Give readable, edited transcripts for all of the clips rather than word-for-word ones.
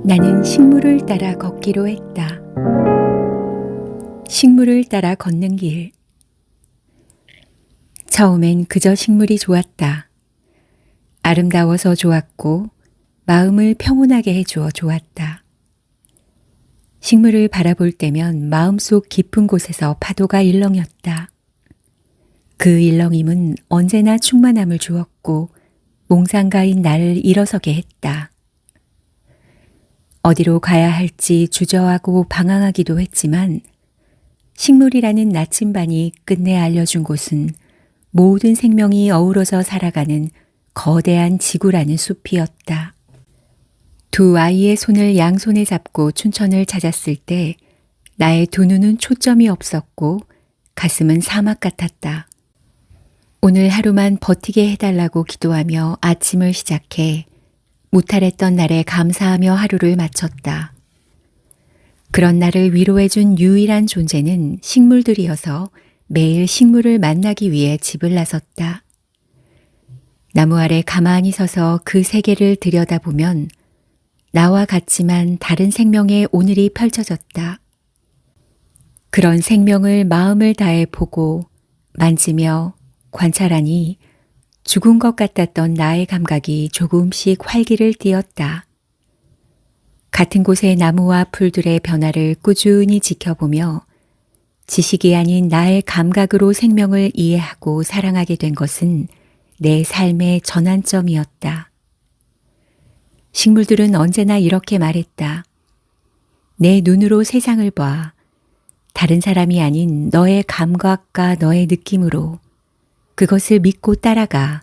나는 식물을 따라 걷기로 했다. 식물을 따라 걷는 길. 처음엔 그저 식물이 좋았다. 아름다워서 좋았고 마음을 평온하게 해주어 좋았다. 식물을 바라볼 때면 마음속 깊은 곳에서 파도가 일렁였다. 그 일렁임은 언제나 충만함을 주었고 몽상가인 나를 일어서게 했다. 어디로 가야 할지 주저하고 방황하기도 했지만 식물이라는 나침반이 끝내 알려준 곳은 모든 생명이 어우러져 살아가는 거대한 지구라는 숲이었다. 두 아이의 손을 양손에 잡고 춘천을 찾았을 때 나의 두 눈은 초점이 없었고 가슴은 사막 같았다. 오늘 하루만 버티게 해달라고 기도하며 아침을 시작해 무탈했던 날에 감사하며 하루를 마쳤다. 그런 나를 위로해준 유일한 존재는 식물들이어서 매일 식물을 만나기 위해 집을 나섰다. 나무 아래 가만히 서서 그 세계를 들여다보면 나와 같지만 다른 생명의 오늘이 펼쳐졌다. 그런 생명을 마음을 다해 보고 만지며 관찰하니 죽은 것 같았던 나의 감각이 조금씩 활기를 띠었다. 같은 곳의 나무와 풀들의 변화를 꾸준히 지켜보며 지식이 아닌 나의 감각으로 생명을 이해하고 사랑하게 된 것은 내 삶의 전환점이었다. 식물들은 언제나 이렇게 말했다. 내 눈으로 세상을 봐. 다른 사람이 아닌 너의 감각과 너의 느낌으로. 그것을 믿고 따라가.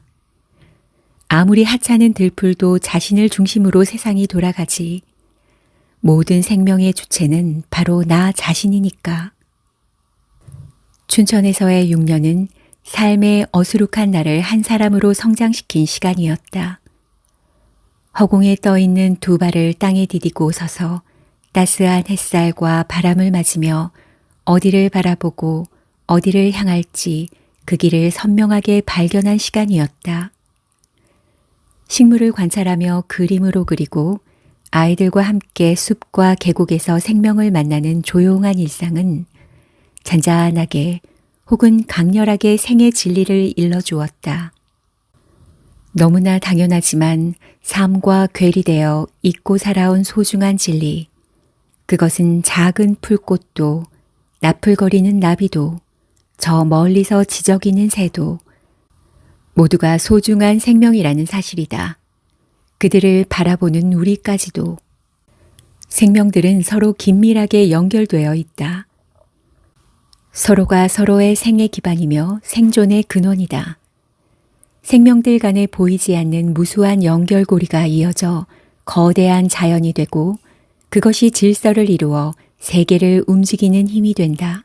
아무리 하찮은 들풀도 자신을 중심으로 세상이 돌아가지. 모든 생명의 주체는 바로 나 자신이니까. 춘천에서의 6년은 삶의 어수룩한 나를 한 사람으로 성장시킨 시간이었다. 허공에 떠있는 두 발을 땅에 디디고 서서 따스한 햇살과 바람을 맞으며 어디를 바라보고 어디를 향할지 그 길을 선명하게 발견한 시간이었다. 식물을 관찰하며 그림으로 그리고 아이들과 함께 숲과 계곡에서 생명을 만나는 조용한 일상은 잔잔하게 혹은 강렬하게 생의 진리를 일러주었다. 너무나 당연하지만 삶과 괴리되어 잊고 살아온 소중한 진리. 그것은 작은 풀꽃도 나풀거리는 나비도 저 멀리서 지저귀는 새도 모두가 소중한 생명이라는 사실이다. 그들을 바라보는 우리까지도. 생명들은 서로 긴밀하게 연결되어 있다. 서로가 서로의 생의 기반이며 생존의 근원이다. 생명들 간에 보이지 않는 무수한 연결고리가 이어져 거대한 자연이 되고 그것이 질서를 이루어 세계를 움직이는 힘이 된다.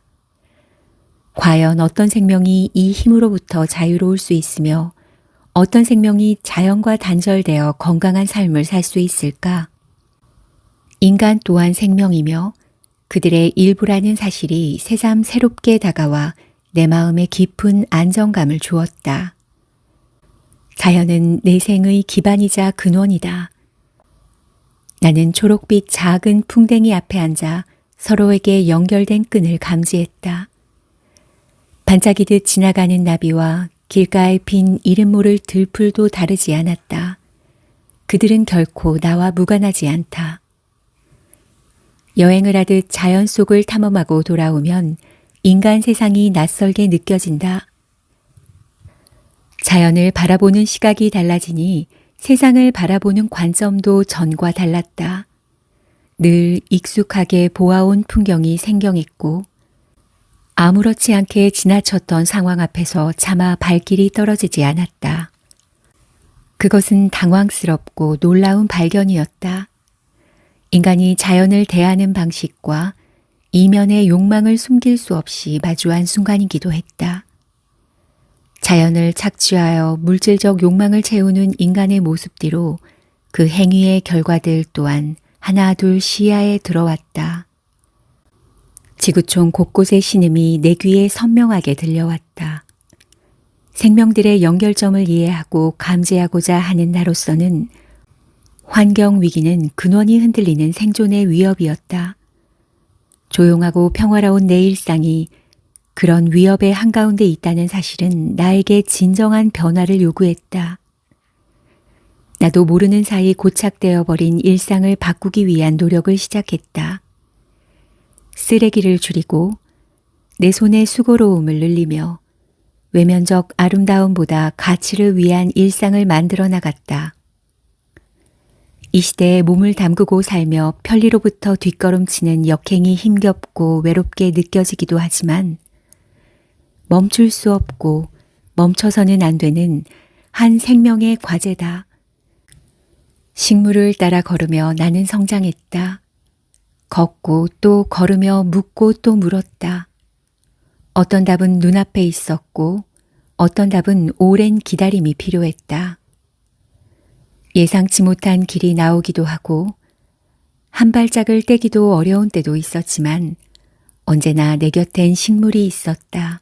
과연 어떤 생명이 이 힘으로부터 자유로울 수 있으며 어떤 생명이 자연과 단절되어 건강한 삶을 살 수 있을까? 인간 또한 생명이며 그들의 일부라는 사실이 새삼 새롭게 다가와 내 마음에 깊은 안정감을 주었다. 자연은 내 생의 기반이자 근원이다. 나는 초록빛 작은 풍뎅이 앞에 앉아 서로에게 연결된 끈을 감지했다. 반짝이듯 지나가는 나비와 길가에 핀 이름 모를 들풀도 다르지 않았다. 그들은 결코 나와 무관하지 않다. 여행을 하듯 자연 속을 탐험하고 돌아오면 인간 세상이 낯설게 느껴진다. 자연을 바라보는 시각이 달라지니 세상을 바라보는 관점도 전과 달랐다. 늘 익숙하게 보아온 풍경이 생경했고 아무렇지 않게 지나쳤던 상황 앞에서 차마 발길이 떨어지지 않았다. 그것은 당황스럽고 놀라운 발견이었다. 인간이 자연을 대하는 방식과 이면의 욕망을 숨길 수 없이 마주한 순간이기도 했다. 자연을 착취하여 물질적 욕망을 채우는 인간의 모습 뒤로 그 행위의 결과들 또한 하나 둘 시야에 들어왔다. 지구촌 곳곳의 신음이 내 귀에 선명하게 들려왔다. 생명들의 연결점을 이해하고 감지하고자 하는 나로서는 환경 위기는 근원이 흔들리는 생존의 위협이었다. 조용하고 평화로운 내 일상이 그런 위협의 한가운데 있다는 사실은 나에게 진정한 변화를 요구했다. 나도 모르는 사이 고착되어 버린 일상을 바꾸기 위한 노력을 시작했다. 쓰레기를 줄이고 내 손의 수고로움을 늘리며 외면적 아름다움보다 가치를 위한 일상을 만들어 나갔다. 이 시대에 몸을 담그고 살며 편리로부터 뒷걸음치는 역행이 힘겹고 외롭게 느껴지기도 하지만 멈출 수 없고 멈춰서는 안 되는 한 생명의 과제다. 식물을 따라 걸으며 나는 성장했다. 걷고 또 걸으며 묻고 또 물었다. 어떤 답은 눈앞에 있었고 어떤 답은 오랜 기다림이 필요했다. 예상치 못한 길이 나오기도 하고 한 발짝을 떼기도 어려운 때도 있었지만 언제나 내 곁엔 식물이 있었다.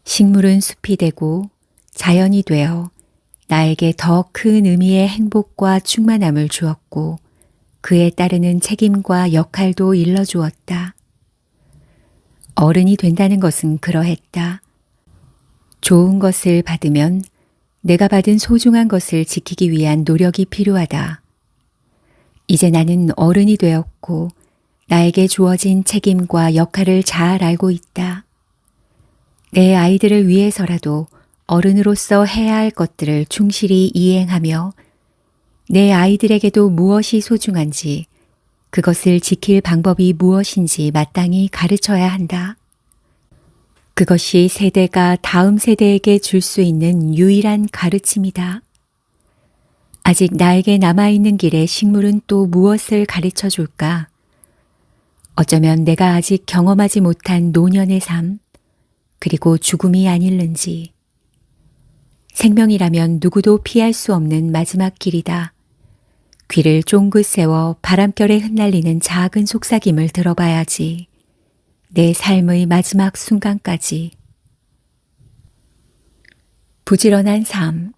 식물은 숲이 되고 자연이 되어 나에게 더 큰 의미의 행복과 충만함을 주었고 그에 따르는 책임과 역할도 일러주었다. 어른이 된다는 것은 그러했다. 좋은 것을 받으면 내가 받은 소중한 것을 지키기 위한 노력이 필요하다. 이제 나는 어른이 되었고 나에게 주어진 책임과 역할을 잘 알고 있다. 내 아이들을 위해서라도 어른으로서 해야 할 것들을 충실히 이행하며 내 아이들에게도 무엇이 소중한지 그것을 지킬 방법이 무엇인지 마땅히 가르쳐야 한다. 그것이 세대가 다음 세대에게 줄 수 있는 유일한 가르침이다. 아직 나에게 남아있는 길에 식물은 또 무엇을 가르쳐 줄까? 어쩌면 내가 아직 경험하지 못한 노년의 삶, 그리고 죽음이 아닐는지. 생명이라면 누구도 피할 수 없는 마지막 길이다. 귀를 쫑긋 세워 바람결에 흩날리는 작은 속삭임을 들어봐야지. 내 삶의 마지막 순간까지. 부지런한 삶.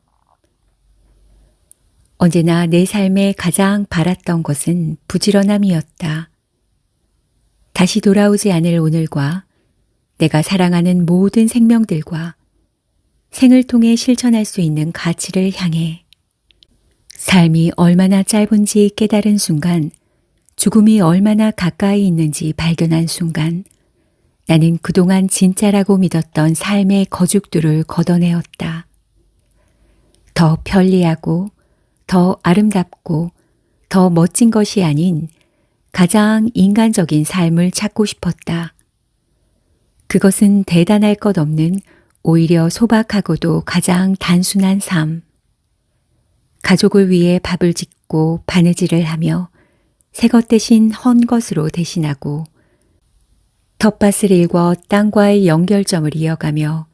언제나 내 삶에 가장 바랐던 것은 부지런함이었다. 다시 돌아오지 않을 오늘과 내가 사랑하는 모든 생명들과 생을 통해 실천할 수 있는 가치를 향해 삶이 얼마나 짧은지 깨달은 순간, 죽음이 얼마나 가까이 있는지 발견한 순간, 나는 그동안 진짜라고 믿었던 삶의 거죽들을 걷어내었다. 더 편리하고, 더 아름답고, 더 멋진 것이 아닌 가장 인간적인 삶을 찾고 싶었다. 그것은 대단할 것 없는 오히려 소박하고도 가장 단순한 삶. 가족을 위해 밥을 짓고 바느질을 하며 새것 대신 헌 것으로 대신하고 텃밭을 일궈 땅과의 연결점을 이어가며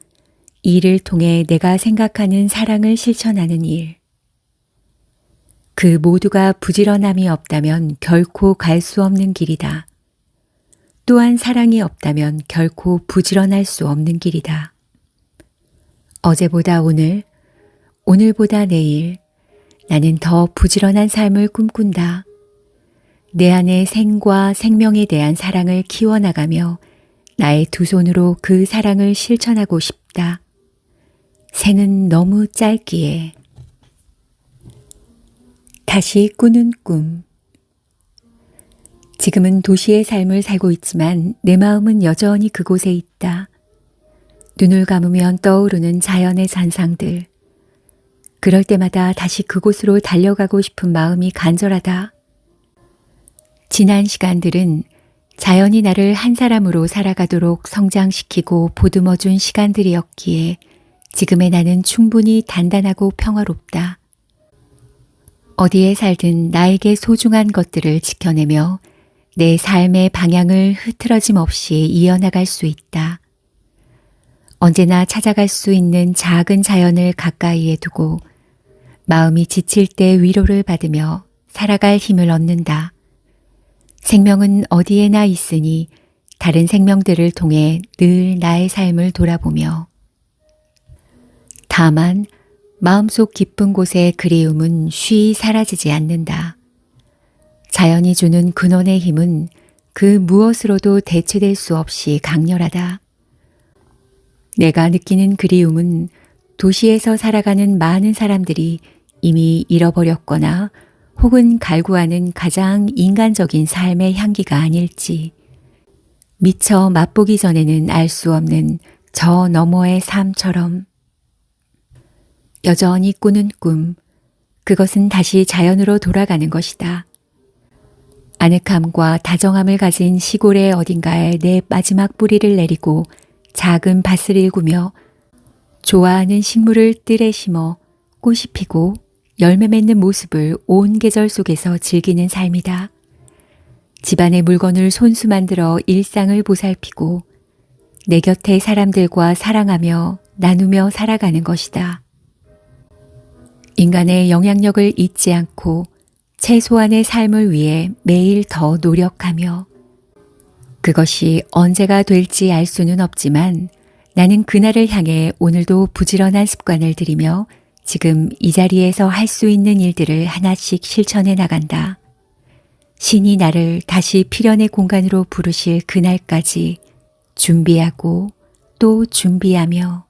이를 통해 내가 생각하는 사랑을 실천하는 일. 그 모두가 부지런함이 없다면 결코 갈 수 없는 길이다. 또한 사랑이 없다면 결코 부지런할 수 없는 길이다. 어제보다 오늘, 오늘보다 내일, 나는 더 부지런한 삶을 꿈꾼다. 내 안의 생과 생명에 대한 사랑을 키워나가며 나의 두 손으로 그 사랑을 실천하고 싶다. 생은 너무 짧기에. 다시 꾸는 꿈. 지금은 도시의 삶을 살고 있지만 내 마음은 여전히 그곳에 있다. 눈을 감으면 떠오르는 자연의 잔상들. 그럴 때마다 다시 그곳으로 달려가고 싶은 마음이 간절하다. 지난 시간들은 자연이 나를 한 사람으로 살아가도록 성장시키고 보듬어준 시간들이었기에 지금의 나는 충분히 단단하고 평화롭다. 어디에 살든 나에게 소중한 것들을 지켜내며 내 삶의 방향을 흐트러짐 없이 이어나갈 수 있다. 언제나 찾아갈 수 있는 작은 자연을 가까이에 두고 마음이 지칠 때 위로를 받으며 살아갈 힘을 얻는다. 생명은 어디에나 있으니 다른 생명들을 통해 늘 나의 삶을 돌아보며 다만 마음속 깊은 곳의 그리움은 쉬이 사라지지 않는다. 자연이 주는 근원의 힘은 그 무엇으로도 대체될 수 없이 강렬하다. 내가 느끼는 그리움은 도시에서 살아가는 많은 사람들이 이미 잃어버렸거나 혹은 갈구하는 가장 인간적인 삶의 향기가 아닐지, 미처 맛보기 전에는 알 수 없는 저 너머의 삶처럼. 여전히 꾸는 꿈, 그것은 다시 자연으로 돌아가는 것이다. 아늑함과 다정함을 가진 시골의 어딘가에 내 마지막 뿌리를 내리고 작은 밭을 일구며 좋아하는 식물을 뜰에 심어 꽃이 피고 열매 맺는 모습을 온 계절 속에서 즐기는 삶이다. 집안의 물건을 손수 만들어 일상을 보살피고 내 곁의 사람들과 사랑하며 나누며 살아가는 것이다. 인간의 영향력을 잊지 않고 최소한의 삶을 위해 매일 더 노력하며, 그것이 언제가 될지 알 수는 없지만 나는 그날을 향해 오늘도 부지런한 습관을 들이며 지금 이 자리에서 할 수 있는 일들을 하나씩 실천해 나간다. 신이 나를 다시 필연의 공간으로 부르실 그날까지 준비하고 또 준비하며